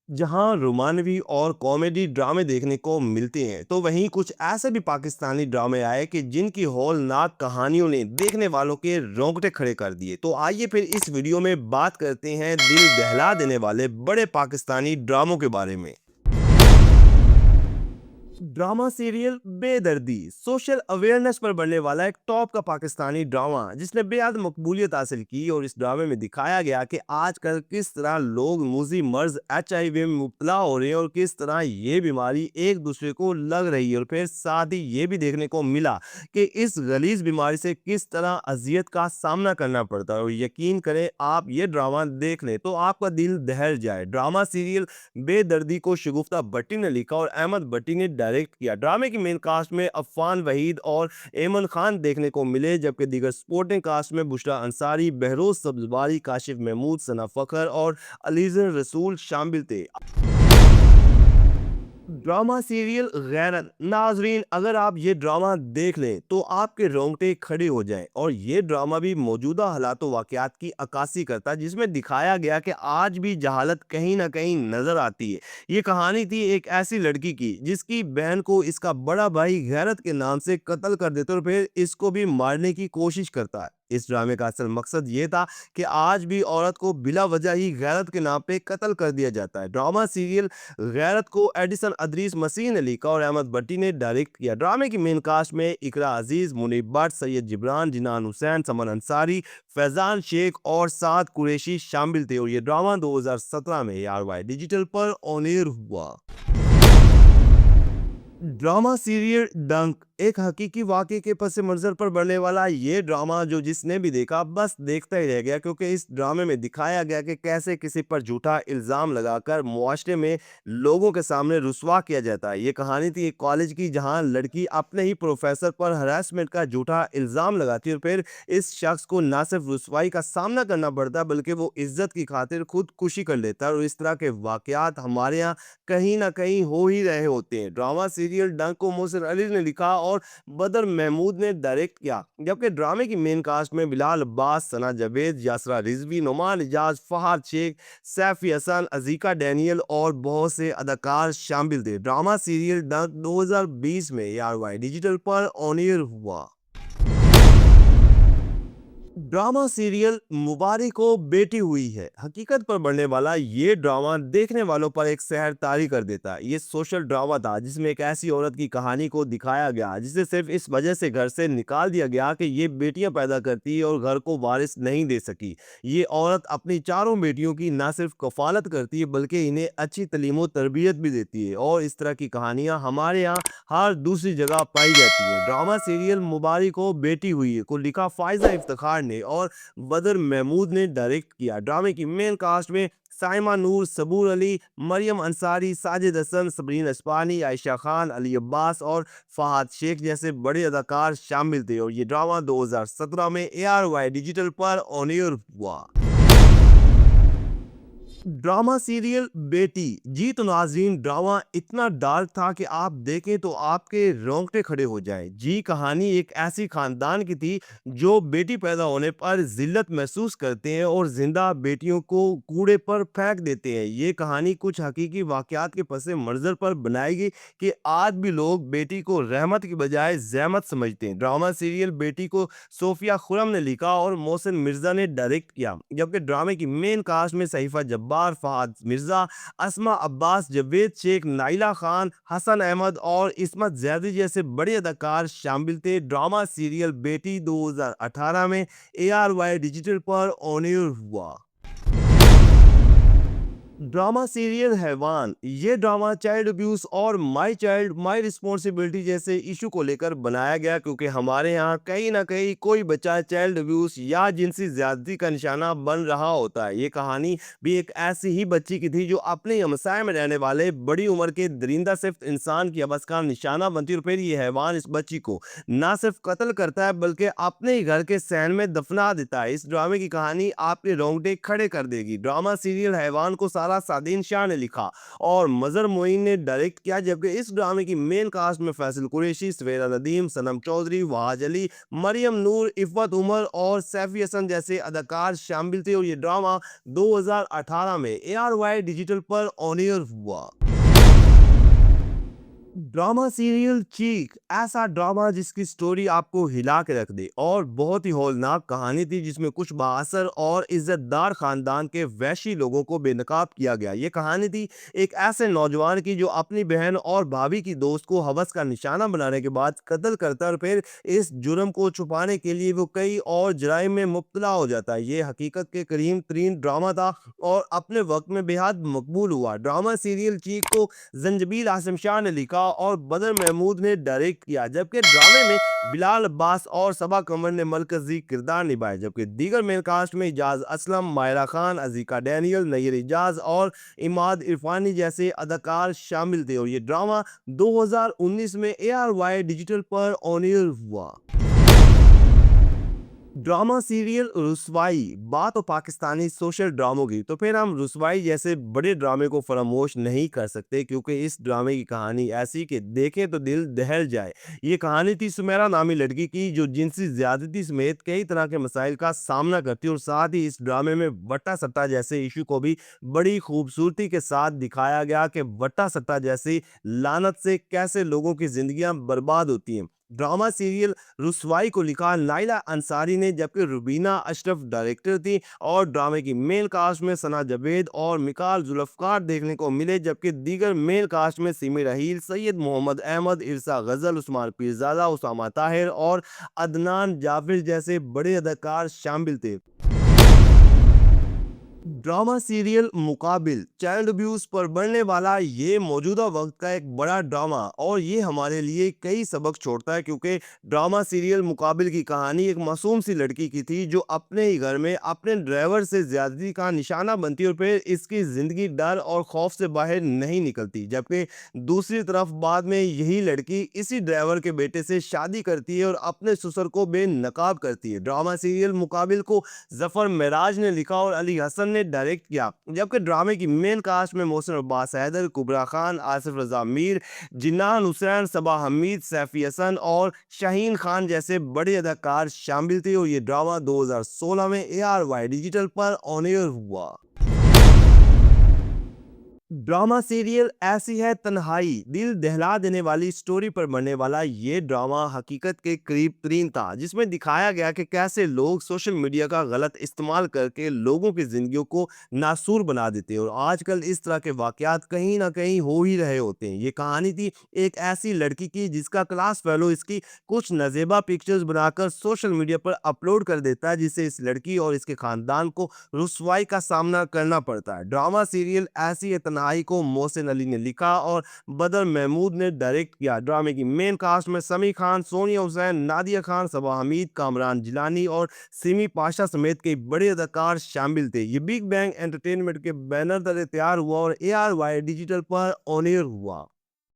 जहां रोमानवी और कॉमेडी ड्रामे देखने को मिलते हैं तो वहीं कुछ ऐसे भी पाकिस्तानी ड्रामे आए कि जिनकी हौलनाक कहानियों ने देखने वालों के रोंगटे खड़े कर दिए। तो आइए फिर इस वीडियो में बात करते हैं दिल दहला देने वाले बड़े पाकिस्तानी ड्रामों के बारे में। ड्रामा सीरियल बेदर्दी सोशल अवेयरनेस पर बनने वाला एक टॉप का पाकिस्तानी ड्रामा जिसने बेहद मकबूलियत हासिल की। और इस ड्रामे में दिखाया गया कि आजकल किस तरह लोग मूजी मर्ज HIV में मुब्तला हो रहे हैं और किस तरह ये बीमारी एक दूसरे को लग रही है। और फिर साथ ही ये भी देखने को मिला कि इस गलीज बीमारी से किस तरह अजियत का सामना करना पड़ता है। और यकीन करें, आप ये ड्रामा देख लें तो आपका दिल दहल जाए। ड्रामा सीरियल बेदर्दी को शगुफ्ता भट्टी ने लिखा और अहमद भट्टी ने डायरेक्ट किया। ड्रामे की मेन कास्ट में अफान वहीद और एमन खान देखने को मिले, जबकि दीगर सपोर्टिंग कास्ट में बुशरा अंसारी, बहरोज सब्जवारी, काशिफ महमूद, सना फखर और अलीजन रसूल शामिल थे। ड्रामा सीरियल गैरत नाजरीन, अगर आप ये ड्रामा देख लें तो आपके रोंगटे खड़े हो जाएं। और ये ड्रामा भी मौजूदा हालात वाकयात की अक्कासी करता है, जिसमें दिखाया गया कि आज भी जहालत कहीं ना कहीं नजर आती है। ये कहानी थी एक ऐसी लड़की की जिसकी बहन को इसका बड़ा भाई गैरत के नाम से कत्ल कर देता है और फिर इसको भी मारने की कोशिश करता है। इस ड्रामे का असल मकसद ये था कि आज भी औरत को बिला वजह ही गैरत के नाम पे कत्ल कर दिया जाता है। ड्रामा सीरियल गैरत को एडिसन अदरीस मसीह ने लिखा और अहमद भट्टी ने डायरेक्ट किया। ड्रामे की मेन कास्ट में इकरा अजीज, मुनीब भट्ट, सैयद जिब्रान, जिनान हुसैन, समन अंसारी, फैजान शेख और साद कुरैशी शामिल थे। और ये ड्रामा 2017 में ARY डिजिटल पर ऑन एयर हुआ। ड्रामा सीरियल डंक एक हकीकी वाकये के पस मंजर पर बनने वाला ये ड्रामा जो जिसने भी देखा बस देखता ही रह गया, क्योंकि इस ड्रामे में दिखाया गया कि कैसे किसी पर झूठा इल्ज़ाम लगाकर मुआशरे में लोगों के सामने रुसवा किया जाता है। ये कहानी थी एक कॉलेज की, जहां लड़की अपने ही प्रोफेसर पर हरासमेंट का झूठा इल्ज़ाम लगाती है और फिर इस शख्स को ना सिर्फ रुसवाई का सामना करना पड़ता है बल्कि वो इज्जत की खातिर खुदकुशी कर लेता है। और इस तरह के वाकयात हमारे यहाँ कहीं ना कहीं हो ही रहे होते हैं। ड्रामा सीरियल डंक को मोहसिन अली ने लिखा और बदर महमूद ने डायरेक्ट किया, जबकि ड्रामे की मेन कास्ट में बिलाल अब्बास, सना जावेद, यासरा रिजवी, नुमान इजाज, फहाद शेख, सैफी हसन, अजीका डैनियल और बहुत से अदाकार शामिल थे। ड्रामा सीरियल डंक 2020 में ARY डिजिटल पर ऑन एयर हुआ। ड्रामा सीरियल मुबारक को बेटी हुई है हकीकत पर बढ़ने वाला ये ड्रामा देखने वालों पर एक सहर तारी कर देता है। ये सोशल ड्रामा था जिसमें एक ऐसी औरत की कहानी को दिखाया गया जिसे सिर्फ इस वजह से घर से निकाल दिया गया कि ये बेटियां पैदा करती है और घर को वारिस नहीं दे सकी। ये औरत अपनी चारों बेटियों की ना सिर्फ कफालत करती है बल्कि इन्हें अच्छी तालीम और तरबियत भी देती है। और इस तरह की कहानियां हमारे यहाँ हर दूसरी जगह पाई जाती है। ड्रामा सीरियल मुबारक को बेटी हुई है को लिखा फायजा इफ्तिखार ने और बदर महमूद ने डायरेक्ट किया। ड्रामे की मेन कास्ट में साइमा नूर, सबूर अली, मरियम अंसारी, साजिद हसन, सबरीन अस्पानी, आयशा खान, अली अब्बास और फहाद शेख जैसे बड़े अदाकार शामिल थे। और ये ड्रामा 2017 में ARY डिजिटल पर ऑन एयर हुआ। ड्रामा सीरियल बेटी जी तो नाज़रीन, ड्रामा इतना डार्क था कि आप देखें तो आपके रोंगटे खड़े हो जाएं। जी कहानी एक ऐसी खानदान की थी जो बेटी पैदा होने पर जिल्लत महसूस करते हैं और जिंदा बेटियों को कूड़े पर फेंक देते हैं। ये कहानी कुछ हकीकी वाकयात के पस मंजर पर बनाई गई कि आज भी लोग बेटी को रहमत की बजाय जहमत समझते हैं। ड्रामा सीरियल बेटी को सोफिया खुरम ने लिखा और मोहसिन मिर्जा ने डायरेक्ट किया, जबकि ड्रामे की मेन कास्ट में सईफा जब्बार, फहाद मिर्जा, असमा अब्बास, जावेद शेख, नाइला खान, हसन अहमद और इस्मत जैदी जैसे बड़े अदाकार शामिल थे। ड्रामा सीरियल बेटी 2018 में ARY डिजिटल पर ऑन एयर हुआ। ड्रामा सीरियल हैवान ये ड्रामा चाइल्ड अब्यूज और माई चाइल्ड माई रिस्पॉन्सिबिलिटी जैसे इशू को लेकर बनाया गया, क्योंकि हमारे यहाँ कहीं ना कहीं कोई बच्चा चाइल्ड अब्यूज या जिनसी ज्यादती का निशाना बन रहा होता है। ये कहानी भी एक ऐसी ही बच्ची की थी जो अपने हमसाए में रहने वाले बड़ी उम्र के दरिंदा सिर्फ इंसान की अबस का निशाना बनती है। और फिर ये हैवान इस बच्ची को ना सिर्फ कत्ल करता है बल्कि अपने ही घर के सहन में दफना देता है। इस ड्रामे की कहानी आपके रोंगटे खड़े कर देगी। ड्रामा सीरियल हैवान को साथ सारा सादीन शाह ने लिखा और मजहर मोइन ने डायरेक्ट किया, जबकि इस ड्रामे की मेन कास्ट में फैसल कुरैशी, सवेरा नदीम, सनम चौधरी, वहाज अली, मरियम नूर, इफ़त उमर और सैफी हसन जैसे अदाकार शामिल थे। और ये ड्रामा 2018 में ARY डिजिटल पर ऑन एयर हुआ। ड्रामा सीरियल चीक ऐसा ड्रामा जिसकी स्टोरी आपको हिला के रख दे और बहुत ही हौलनाक कहानी थी, जिसमें कुछ बाअसर और इज्जतदार खानदान के वैशी लोगों को बेनकाब किया गया। ये कहानी थी एक ऐसे नौजवान की जो अपनी बहन और भाभी की दोस्त को हवस का निशाना बनाने के बाद कत्ल करता है और फिर इस जुर्म को छुपाने के लिए वो कई और जराइम में मुब्तला हो जाता है। ये हकीकत के करीब तरीन ड्रामा था और अपने वक्त में बेहद मकबूल हुआ। ड्रामा सीरियल चीक को जंजबील आसिम शाह ने लिखा और बदर महमूद ने डायरेक्ट किया, जबकि ड्रामे में बिलाल अब्बास और सबा कमर ने मरकजी किरदार निभाए। जबकि दीगर मेन कास्ट में इजाज असलम, मायरा खान, अजीका डैनियल, नैयर इजाज और इमाद इरफानी जैसे अदाकार शामिल थे। और ये ड्रामा 2019 में ARY डिजिटल पर ऑन एयर हुआ। ड्रामा सीरियल रुसवाई, बात तो पाकिस्तानी सोशल ड्रामों की, तो फिर हम रुसवाई जैसे बड़े ड्रामे को फरामोश नहीं कर सकते, क्योंकि इस ड्रामे की कहानी ऐसी कि देखें तो दिल दहल जाए। ये कहानी थी सुमेरा नामी लड़की की जो जिनसी ज्यादती समेत कई तरह के मसाइल का सामना करती है। और साथ ही इस ड्रामे में वट्टा सट्टा जैसे इशू को भी बड़ी खूबसूरती के साथ दिखाया गया कि वट्टा सट्टा जैसी लानत से कैसे लोगों की जिंदगियां बर्बाद होती हैं। ड्रामा सीरियल रुसवाई को लिखा नाइला अंसारी ने, जबकि रुबीना अशरफ डायरेक्टर थी। और ड्रामे की मेन कास्ट में सना जावेद और मिकाल जुल्फकार देखने को मिले, जबकि दीगर मेन कास्ट में सिमी रहील, सैयद मोहम्मद अहमद, इरसा गजल, उस्मान पीरजादा, उसामा ताहिर और अदनान जाफिर जैसे बड़े अदाकार शामिल थे। ड्रामा सीरियल मुकाबिल चाइल्ड अब्यूज पर बनने वाला ये मौजूदा वक्त का एक बड़ा ड्रामा और ये हमारे लिए कई सबक छोड़ता है, क्योंकि ड्रामा सीरियल मुकाबिल की कहानी एक मासूम सी लड़की की थी जो अपने ही घर में अपने ड्राइवर से ज्यादती का निशाना बनती और फिर इसकी जिंदगी डर और खौफ से बाहर नहीं निकलती। जबकि दूसरी तरफ बाद में यही लड़की इसी ड्राइवर के बेटे से शादी करती है और अपने ससुर को बेनकाब करती है। ड्रामा सीरियल मुकाबिल को जफर मेराज ने लिखा और अली हसन ने डायरेक्ट किया, जबकि ड्रामे की मेन कास्ट में मोहसिन अब्बास हैदर, कुबरा खान, आसिफ रजा मीर, जिन्नान हुसैन, सबा हमीद, सैफी हसन और शाहीन खान जैसे बड़े अदाकार शामिल थे। और ये ड्रामा 2016 में ARY डिजिटल पर ऑन एयर हुआ। ड्रामा सीरियल ऐसी है तन्हाई, दिल दहला देने वाली स्टोरी पर बनने वाला ये ड्रामा हकीकत के करीब तरीन था, जिसमें दिखाया गया कि कैसे लोग सोशल मीडिया का गलत इस्तेमाल करके लोगों की जिंदगियों को नासूर बना देते हैं। और आजकल इस तरह के वाकयात कहीं ना कहीं हो ही रहे होते हैं। ये कहानी थी एक ऐसी लड़की की जिसका क्लास फेलो इसकी कुछ नजेबा पिक्चर्स बनाकर सोशल मीडिया पर अपलोड कर देता है, जिससे इस लड़की और इसके खानदान को रुसवाई का सामना करना पड़ता है। ड्रामा सीरियल ऐसी है तन्हाई को मोहसिन अली ने लिखा और बदर महमूद ने डायरेक्ट किया। ड्रामे की मेन कास्ट में समी खान, सोनिया हुसैन, नादिया खान, सबा हमीद, कामरान जिलानी और सिमी पाशा समेत कई बड़े अदाकार शामिल थे। ये बिग बैंग एंटरटेनमेंट के बैनर तले तैयार हुआ और ARY डिजिटल पर ऑन एयर हुआ।